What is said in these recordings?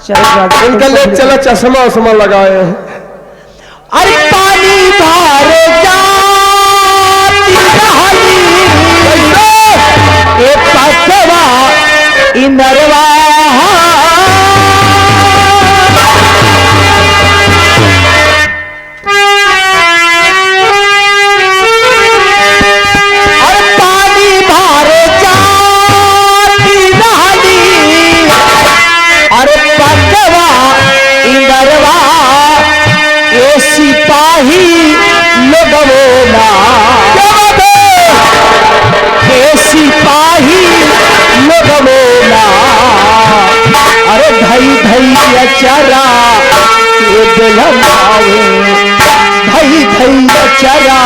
इनका ले चला चश्मा उस्मा लगाए। अरे पानी धार जाती ए पसवा इंदरवा सिपाही लगवोना हे सिपाही लगवोना अरे धई धई अचरा के दिलमावे धई धई अचरा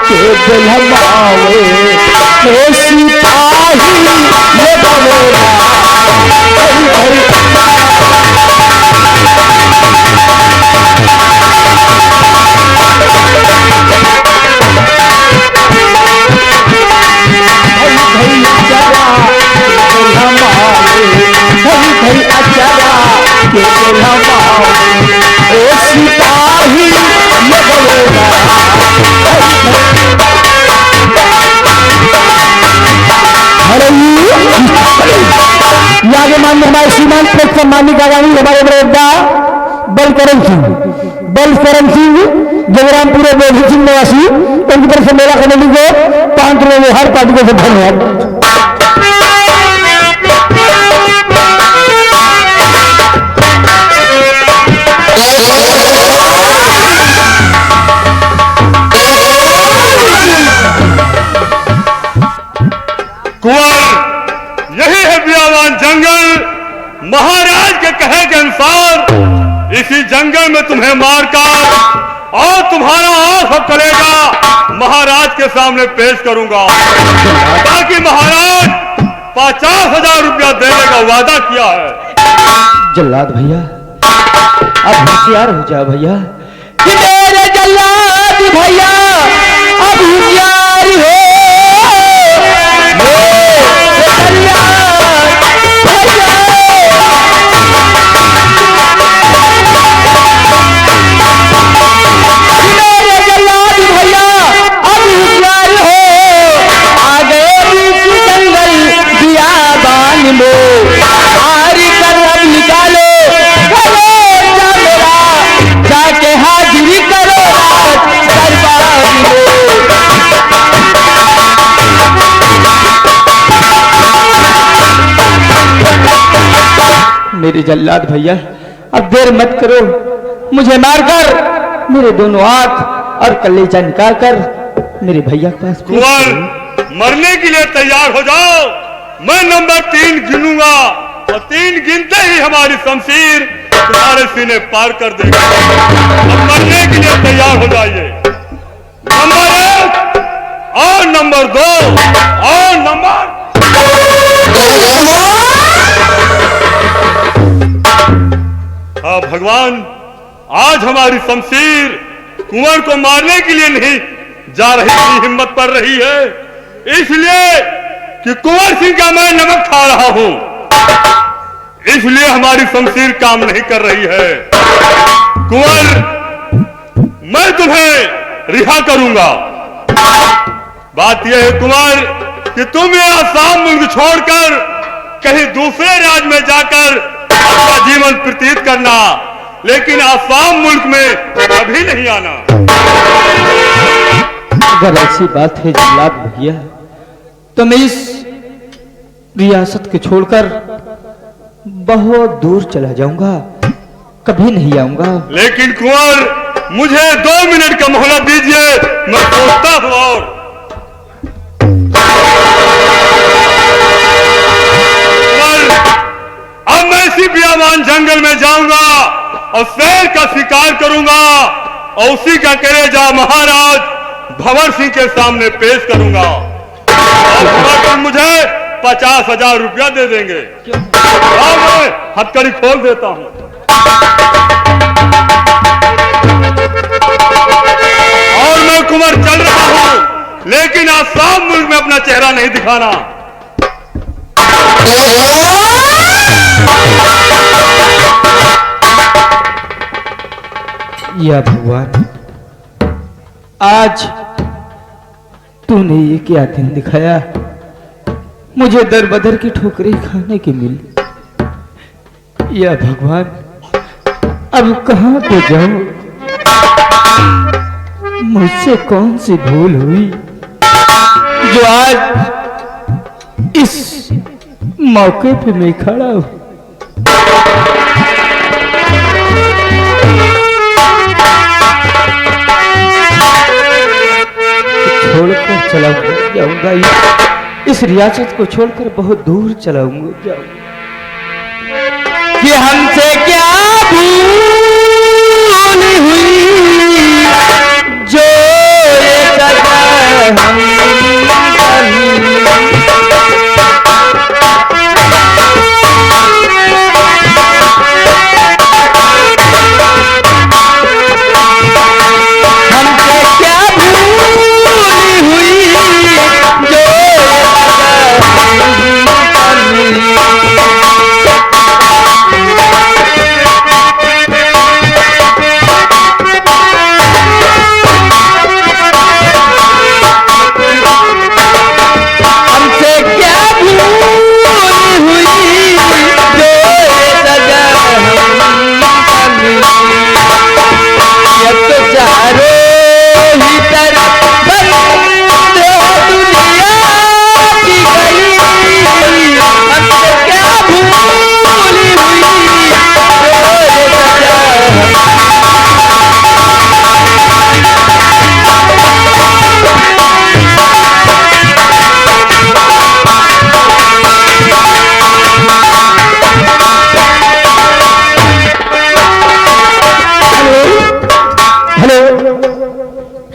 के दिलमावे हे सिपाही लगवोना धई धई हमारे सीमांत पर सम्मानित आगामी हमारे बड़ौदा बलकरण सिंह जगरामपुर बोधी सिंह निवासी उनकी तरफ से मेरा कमेटी को 5 रुपये हर पार्टी को धन्यवाद। कुंवर यही है बियावान जंगल। महाराज के कहे के अनुसार इसी जंगल में तुम्हें मारकर और तुम्हारा आंख और कलेजा महाराज के सामने पेश करूंगा ताकि महाराज 50,000 रुपया देने का वादा किया है। जल्लाद भैया अब होशियार हो जा भैया कि मेरे जल्लाद भैया अब होशियार हो मेरे जल्लाद भैया अब देर मत करो, मुझे मारकर मेरे दोनों हाथ और कलेजा निकाल कर मेरे भैया के पास। कुंवर मरने के लिए तैयार हो जाओ, मैं नंबर 3 गिनूंगा और 3 गिनते ही हमारी शमशीर तुम्हारे सीने पार कर देगा। अब मरने के लिए तैयार हो जाइए। नंबर 1 और नंबर 2 और नंबर भगवान आज हमारी शमशीर कुंवर को मारने के लिए नहीं जा रही थी, हिम्मत पड़ रही है इसलिए कि कुंवर सिंह का मैं नमक खा रहा हूं, इसलिए हमारी शमशीर काम नहीं कर रही है। कुंवर मैं तुम्हें रिहा करूंगा। बात यह है कुंवर कि तुम ये आसाम मुल्क छोड़कर कहीं दूसरे राज्य में जाकर अपना जीवन व्यतीत करना, लेकिन आसाम मुल्क में कभी नहीं आना। अगर ऐसी बात है जल्लाद भैया तो मैं इस रियासत को छोड़कर बहुत दूर चला जाऊंगा, कभी नहीं आऊंगा। लेकिन कुंवर मुझे 2 मिनट का मोहलत दीजिए, मैं सोचता हूं। और अब मैं इसी बियावान जंगल में जाऊंगा और शेर का शिकार करूंगा और उसी का कलेजा महाराज भंवर सिंह के सामने पेश करूंगा और तुम मुझे 50,000 रुपया दे देंगे। मैं हथकड़ी खोल देता हूं। और मैं कुंवर चल रहा हूं, लेकिन आसाम मुल्क में अपना चेहरा नहीं दिखाना। या भगवान, आज तूने ये क्या दिन दिखाया, मुझे दर बदर की ठोकरें खाने की मिली। या भगवान, अब कहां को जाऊं? मुझसे कौन सी भूल हुई जो आज इस मौके पे मैं खड़ा हूं? छोड़कर चला जाऊंगा, इस रियासत को छोड़कर बहुत दूर चलाऊंगा कि हमसे क्या भूल हुई जो ये सजा हम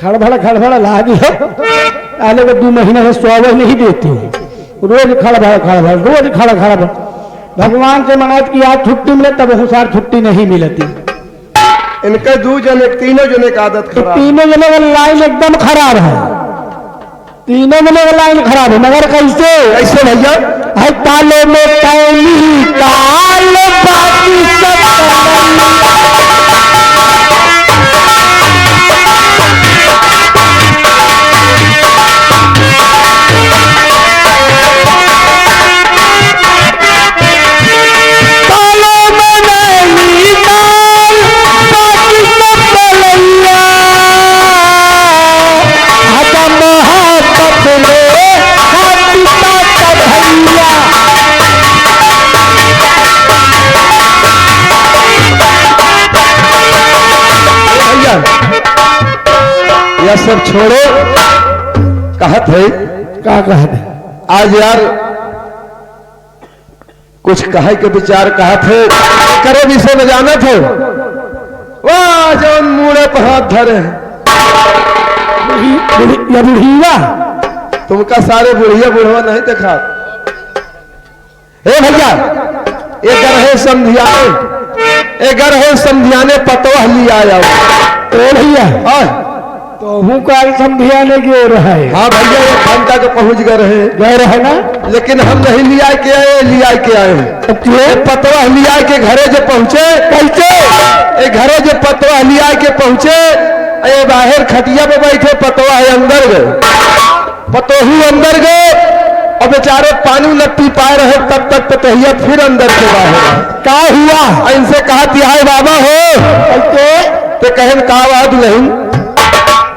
खड़बड़ा ला दिया। आने को 2 महीने से स्वागत नहीं देती हूँ, रोज खड़बड़ा रोज खड़ा भगवान से मनात की आज छुट्टी मिले तब अनुसार छुट्टी नहीं मिलती। इनके 2 जने 3 जने का आदत खराब, 3 जने का लाइन एकदम खराब है, 3 जने का लाइन खराब है। मगर कैसे कैसे भैया? है ताले में तैली ताल बाकी सब यह सब छोड़ो, कहत है क्या कहत है? आज यार कुछ कहे के विचार कहत है, करे विषय में जाना थे। वाह जौन मुड़े पर हाथ धरे बुढ़िया, तुमका सारे बुढ़िया बुढ़वा नहीं देखा। हे भैया, एक रहे समझियाने पतवा लिया ओ भैया तो हूँ काल समझियाने की ओर है। हाँ भैया, 1 घंटा के पहुंच गए रहे ना, लेकिन हम नहीं लिया के आए पतवा लिया के घरे जो पहुंचे, कैसे घरे जो पतवा लिया के पहुंचे, ये बाहर खटिया पे बैठे, पतवा है अंदर गए, पतोहू अंदर गए और बेचारे पानी न पी पाए रहे, तब तक पतहिया फिर अंदर से बाहर। क्या हुआ? इनसे कहा तिहाई बाबा हो तो कहन का बात नहीं,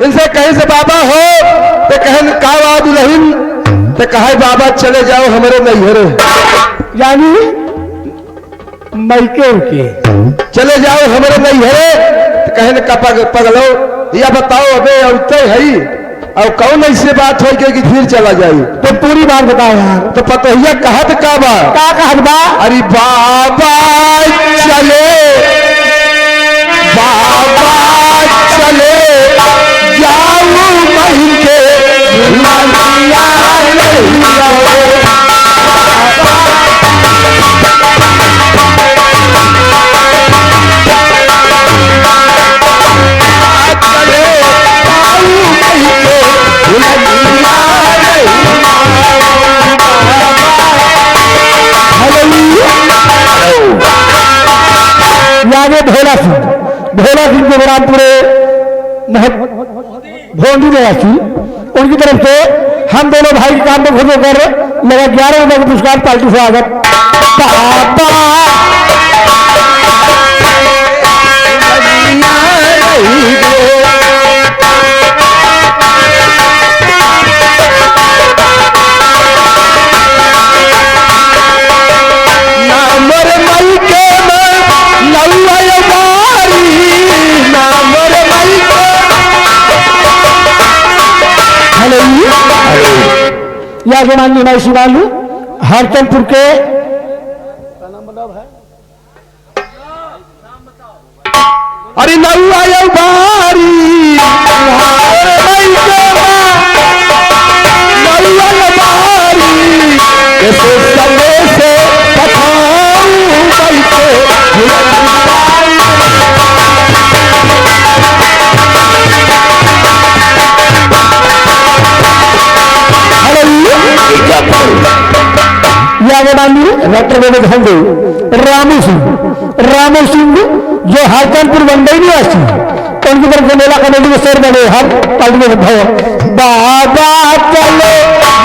इनसे कहीं से बाबा हो तो कहन का बात नहीं, तो कहा बाबा चले जाओ हमारे नैहरे, यानी मैके के चले जाओ हमारे नैहरे, तो कहन का पगलो या बताओ अबे औते है और कौन ऐसी बात हो कि फिर चला जाए? तो पूरी बात बताओ यार। तो पतहिया कहत का बा? क्या कहत बा? अरे बाबा चले जाऊ मही के यागे भोला सिंह भोला सिंह जो रामपुरे भोंडी निवासी, उनकी तरफ से हम दोनों भाई के काम को खोजो कर लगा 11 रुपए का पुरस्कार पार्टी से आगत या के मान लीजिए शिवालू हरचंदपुर के अरे नौआ बारी समय से डॉक्टर बेबे धंधे रामू सिंह जो हरचंदपुर मंडई निवासी, उनकी तरफ से मेला कमेटी के शेर बने हर पार्टी में बाबा चलो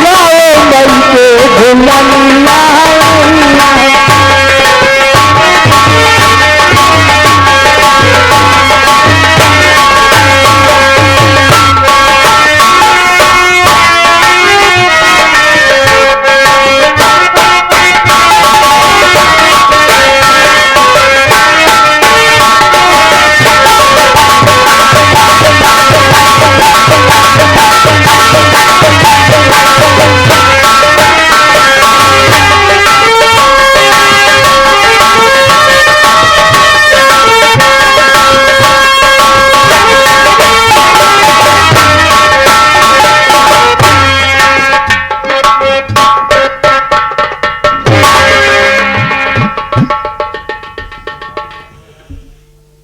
जाओ मई के झुलनिया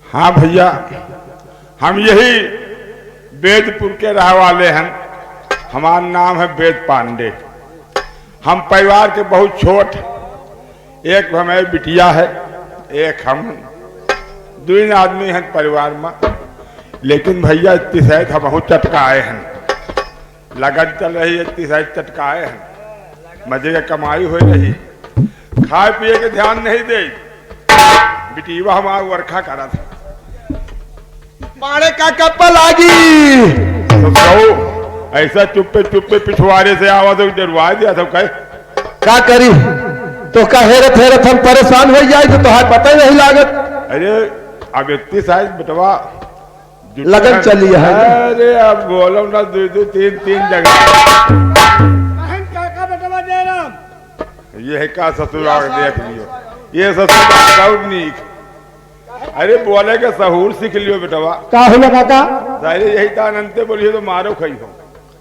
हाँ भैया, हम यही वेदपुर के रह वाले हैं। हमारा नाम है वेद पांडे। हम परिवार के बहुत छोट, एक हमारी बिटिया है, एक हम 2 आदमी हैं परिवार में। लेकिन भैया इतनी शायद हम बहुत चटकाए हैं, लगन चल रही है, इतनी शायद चटकाए हैं, मजे की कमाई हो रही, खाए पिए के ध्यान नहीं दे। बिटिया हमारा वर्खा करा था, पाड़े का कप्पल आगी तो ऐसा चुप्पे चुप्पे पिछवाड़े से आवाज डरवा दिया था। कहे क्या करी तो का हेरत हेरत हम परेशान हो जाए तो तुहार पता ही नहीं लागत। अरे अब इतनी साइज बेटवा लगन चली है। अरे अब बोलो ना 2 3 जगह ये का ससुराल देख लियो, ये ससुराल नहीं। अरे बोले के सहूर सीख लियो बेटवा। का हुआ काका? सारे यही था अनंते बोलिए तो मारो खाई हो।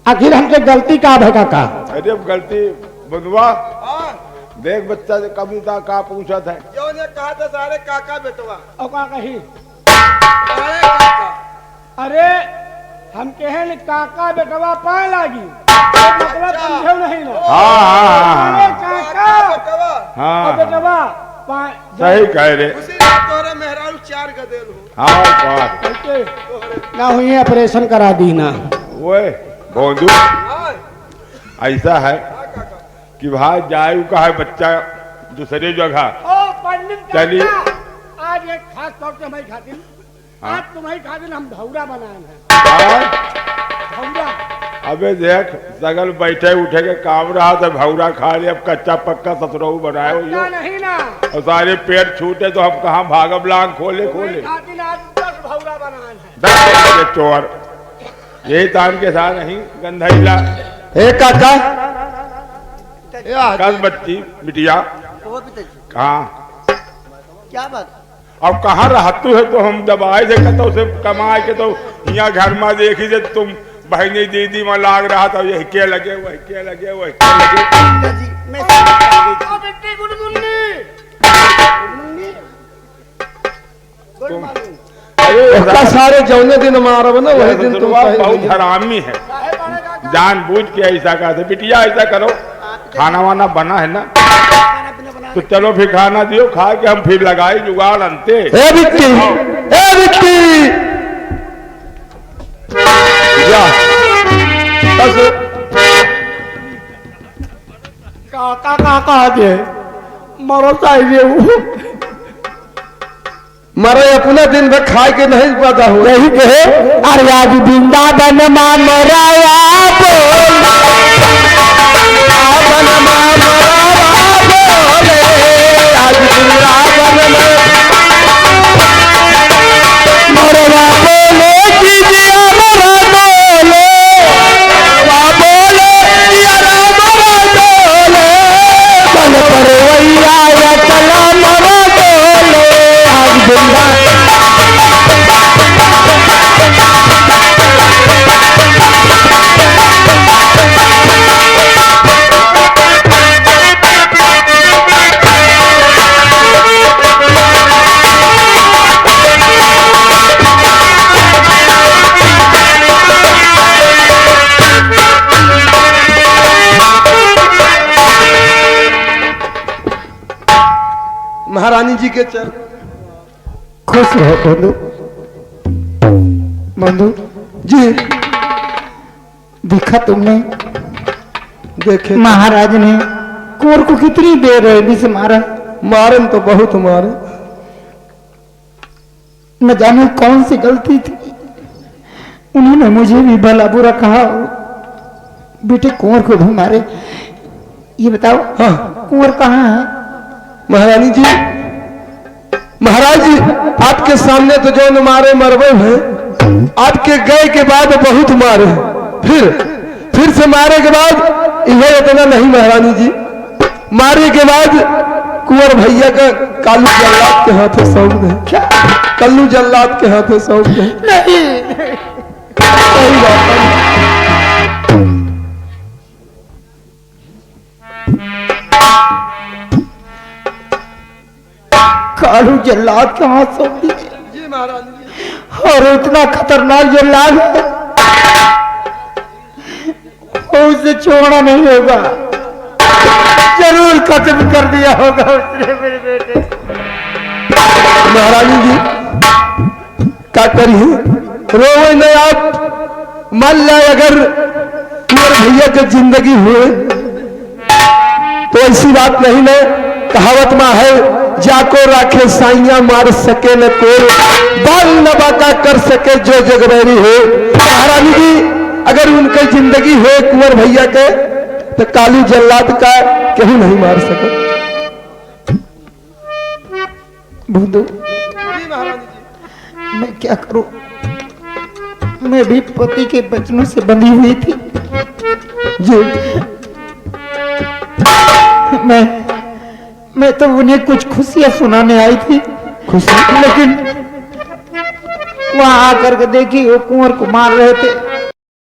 आखिर हमसे गलती का है काका? अरे अब गलती बंधुआ देख बच्चा से कभी था का पूछा था, जो ने कहा था सारे काका बेटवा और का कही सारे काका। अरे हम कहे काका बेटवा पाए लागी मतलब समझो नहीं ना। हाँ काका हाँ बेटवा सही कह रहे। तोरे मेहरारू 4 गदेल हो। हाँ ना हुई ऑपरेशन करा दी ना। वो बोंदू ऐसा है कि भाई जायु का है बच्चा दूसरे जगह चलिए। आज एक खास तौर से हमारी खातिर, आज तुम्हारी खातिर हम धौरा बनाए हैं। धौरा अबे देख सगल बैठे उठे के काम रहा तो भौरा खा लिया, अब कच्चा पक्का ससुरऊ बनाए हो नहीं ना, और सारे पेट छूटे तो हम कहाँ भागब लांग खोले खोले। भौरा बनाए हैं। चोर यही तान के साथ नहीं गंधैला ए काका कल बच्ची बिटिया कहाँ क्या बात? अब कहाँ रहतू है तो हम जब आए थे तो उसे कमाए के तो यहाँ घर में देखी जे तुम बहनी दीदी में लाग रहा था, यही के लगे वही के लगे वही के लगे। सारे जौने दिन मारब ना वही दिन तुम बहुत हरामी है, जानबूझ के ऐसा कहते। बिटिया ऐसा करो, खाना वाना बना है ना तो चलो फिर खाना दियो, खा के हम फिर लगाए जुगाड़ अंते। ए विक्की जा बस कहा दे मरो चाहिए मरे अपना दिन भर खाए के नहीं पता हो यही कहे अरे आज वृंदावन मां मराया आज वृंदावन में मरवा बोले कीजिए मरा बोले बोले बल परवैया या चला मरा बोले आज महारानी जी के चल खुश रहो बंधु बंधु जी देखा देखे महाराज ने कुंवर को कितनी देर रेडी से मारा मारन तो बहुत मारे न जाने कौन सी गलती थी उन्होंने मुझे भी भला बुरा कहा बेटे कुंवर को भी मारे ये बताओ हाँ कुंवर कहाँ है महारानी जी महाराज जी आपके सामने तो जो न मारे मरवे हैं आपके गए के बाद बहुत मारे फिर से मारे के बाद यह इतना नहीं महारानी जी मारे के बाद कुंवर भैया का कालू जल्लाद के हाथे सौंप दे कल्लू जल्लाद के हाथे सौंप दे सही बात है। कालू जल्लाद के हाथ सौंप दी जी महारानी जी और इतना खतरनाक जल्लाद है उसे छोड़ना नहीं होगा जरूर खत्म कर दिया होगा उसने मेरे बेटे महारानी जी क्या करिए रोवे नहीं आप मान लिया अगर कुंवर भैया की जिंदगी हुए तो ऐसी बात नहीं ना कहावत में है जाको राखे साइया मार सके न कोई बाल नबाका कर सके जो जगबैरी हो महारानी जी अगर उनकी जिंदगी हो कुंवर भैया के तो कालू जल्लाद का कहीं नहीं मार सके बंधु मैं क्या करूं मैं भी पति के बचनों से बंधी हुई थी जी मैं तो उन्हें कुछ खुशियां सुनाने आई थी खुशी लेकिन वहां आकर के देखी वो कुंवर को मार रहे थे